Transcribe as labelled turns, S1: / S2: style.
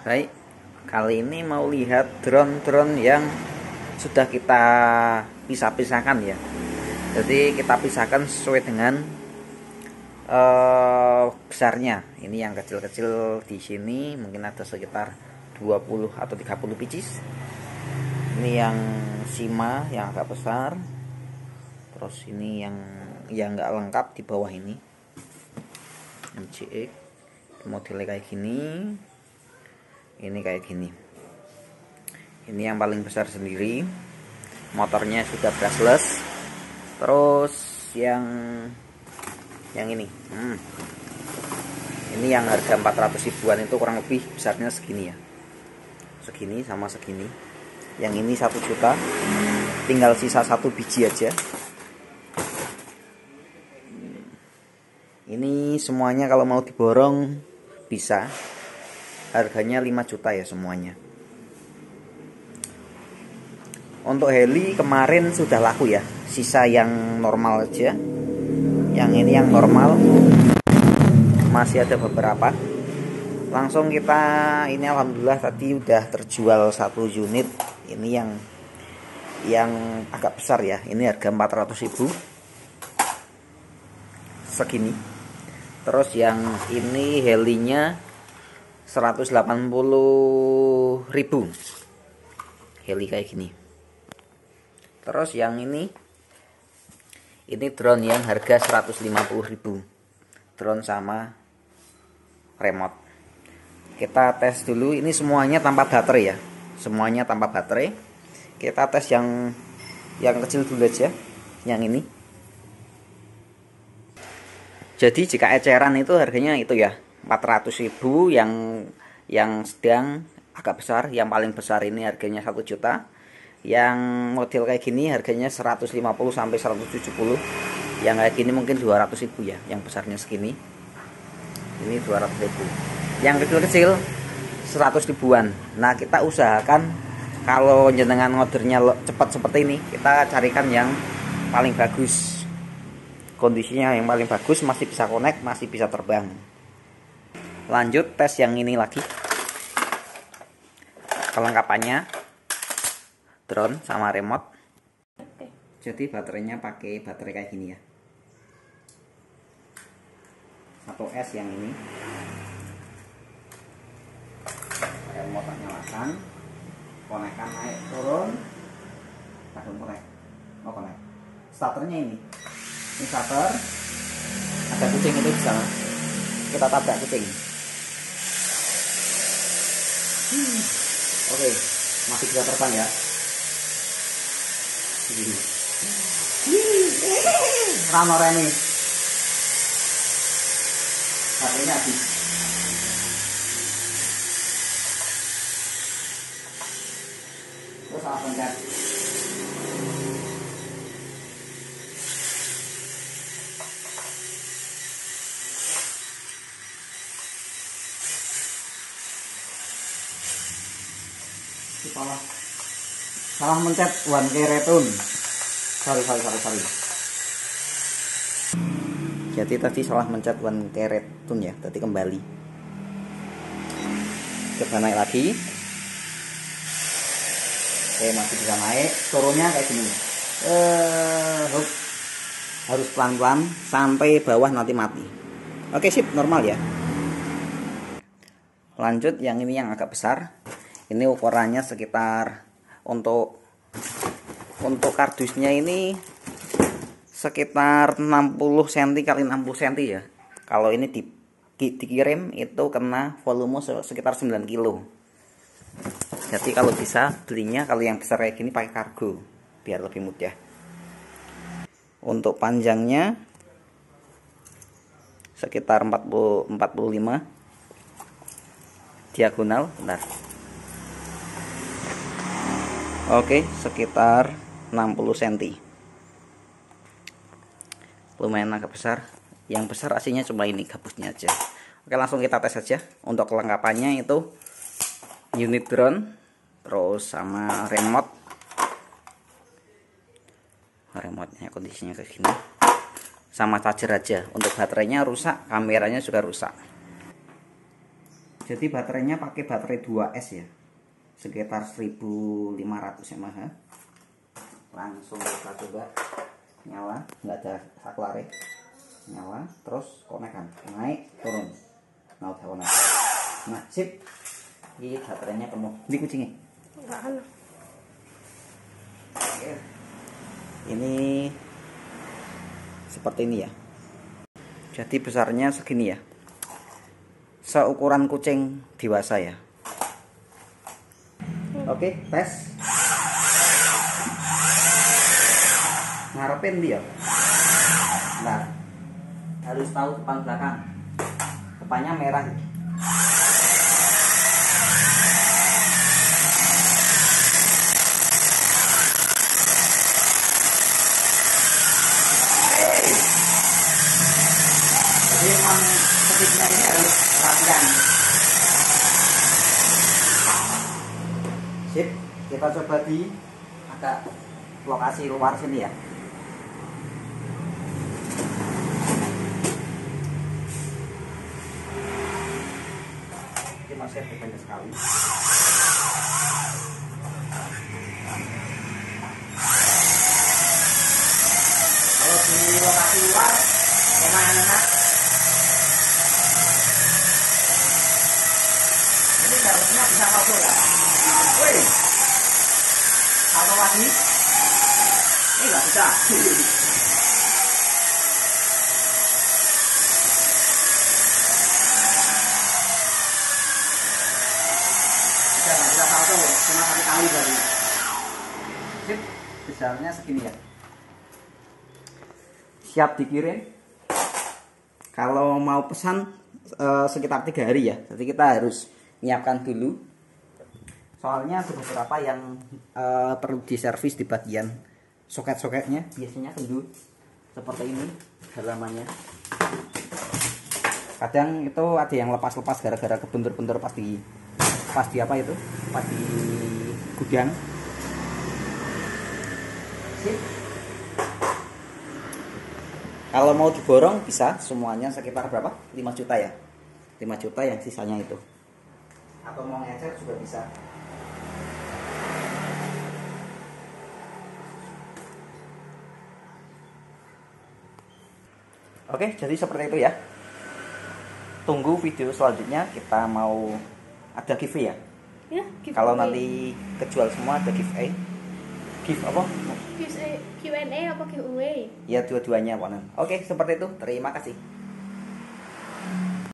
S1: Baik, kali ini mau lihat drone-drone yang sudah kita pisah-pisahkan ya. Jadi kita pisahkan sesuai dengan besarnya. Ini yang kecil-kecil di sini mungkin ada sekitar 20 atau 30 pieces. Ini yang Sima yang agak besar. Terus ini yang nggak lengkap di bawah ini. MCX modelnya kayak gini. Ini kayak gini. Ini yang paling besar sendiri. Motornya sudah brushless. Terus yang ini. Ini yang harga 400 ribuan itu kurang lebih besarnya segini ya. Segini sama segini. Yang ini 1 juta. Tinggal sisa 1 biji aja. Ini semuanya kalau mau diborong bisa. Harganya 5 juta ya semuanya. Untuk heli kemarin sudah laku ya. Sisa yang normal aja. Yang ini yang normal. Masih ada beberapa. Langsung kita ini alhamdulillah tadi udah terjual 1 unit. Ini yang agak besar ya. Ini harga 400.000. Segini. Terus yang ini helinya 180.000. Heli kayak gini. Terus yang ini drone yang harga 150.000. Drone sama remote. Kita tes dulu. Ini semuanya tanpa baterai ya. Semuanya tanpa baterai. Kita tes yang kecil dulu aja. Yang ini. Jadi jika eceran itu harganya itu ya 400.000, yang sedang agak besar, yang paling besar ini harganya 1 juta. Yang model kayak gini harganya 150 sampai 170. Yang kayak gini mungkin 200.000 ya, yang besarnya segini. Ini 200.000. Yang kecil-kecil 100 ribuan. Nah, kita usahakan kalau jenengan ordernya cepat seperti ini, kita carikan yang paling bagus. Kondisinya yang paling bagus, masih bisa connect, masih bisa terbang. Lanjut tes yang ini lagi. Kelengkapannya drone sama remote. Jadi baterainya pakai baterai kayak gini ya. 1S yang ini. Remote nyalakan. Konekkan naik turun. Kadang konek. Oh konek. Starternya ini. Ini starter. Ada kucing itu di sana. Kita tabrak kucing. Oke, masih bisa terbang ya. Rano Reni. Baterainya habis. Terus salah pencet. Salah mencet one keretun. Sorry. Jadi tadi salah mencet one keretun ya. Tadi kembali. Coba naik lagi. Oke, masih bisa naik. Turunnya kayak gini. Harus pelan-pelan sampai bawah nanti mati. Oke, sip, normal ya. Lanjut yang ini yang agak besar. Ini ukurannya sekitar untuk kardusnya ini sekitar 60 cm kali 60 cm ya. Kalau ini dikirim itu kena volume sekitar 9 kilo. Jadi kalau bisa belinya kalau yang besar kayak gini pakai kargo biar lebih mudah. Untuk panjangnya sekitar 45 diagonal, benar. Oke, sekitar 60 cm. Lumayan agak besar. Yang besar aslinya cuma ini gabusnya aja. Oke, langsung kita tes saja. Untuk kelengkapannya itu unit drone, terus sama remote. Remote-nya kondisinya kayak gini. Sama charger aja. Untuk baterainya rusak, kameranya juga rusak. Jadi baterainya pakai baterai 2S ya, sekitar 1500 mAh. Langsung kita coba nyala, nggak ada saklare, nyala terus konekkan, naik turun, nah udah konek. Nah sip, ini baterainya penuh. Ini kucingnya
S2: Enggak kan.
S1: Oke. Ini seperti ini ya, jadi besarnya segini ya, seukuran kucing dewasa ya. Oke, tes. Ngarepin dia. Nah, harus tahu depan belakang. Depannya merah. Jadi memang ketiknya ini harus latihan. Sip, kita coba di agak lokasi luar sini ya. Ini masih banyak sekali. Kalau di lokasi luar enak-enak. Ini harusnya bisa foto ya. Woi, foto lagi? Ini nggak bisa. Nggak bisa foto, cuma satu kali baru. Sip, besarnya segini ya. Siap dikirim. Kalau mau pesan sekitar 3 hari ya, jadi kita harus menyiapkan dulu. Soalnya ada beberapa yang perlu diservis di bagian soket-soketnya, biasanya kendor seperti ini halamannya. Kadang itu ada yang lepas-lepas gara-gara kebentur-bentur pas di apa itu, pas di gudang. Sip. Kalau mau diborong bisa semuanya sekitar berapa? 5 juta ya. 5 juta yang sisanya itu. Atau mau ngecer juga bisa. Oke, jadi seperti itu ya. Tunggu video selanjutnya, kita mau ada giveaway ya.
S2: Ya,
S1: Kalau nanti kejual semua ada giveaway. Give apa?
S2: Q&A apa giveaway?
S1: Ya dua-duanya, Ponan. Oke, seperti itu. Terima kasih.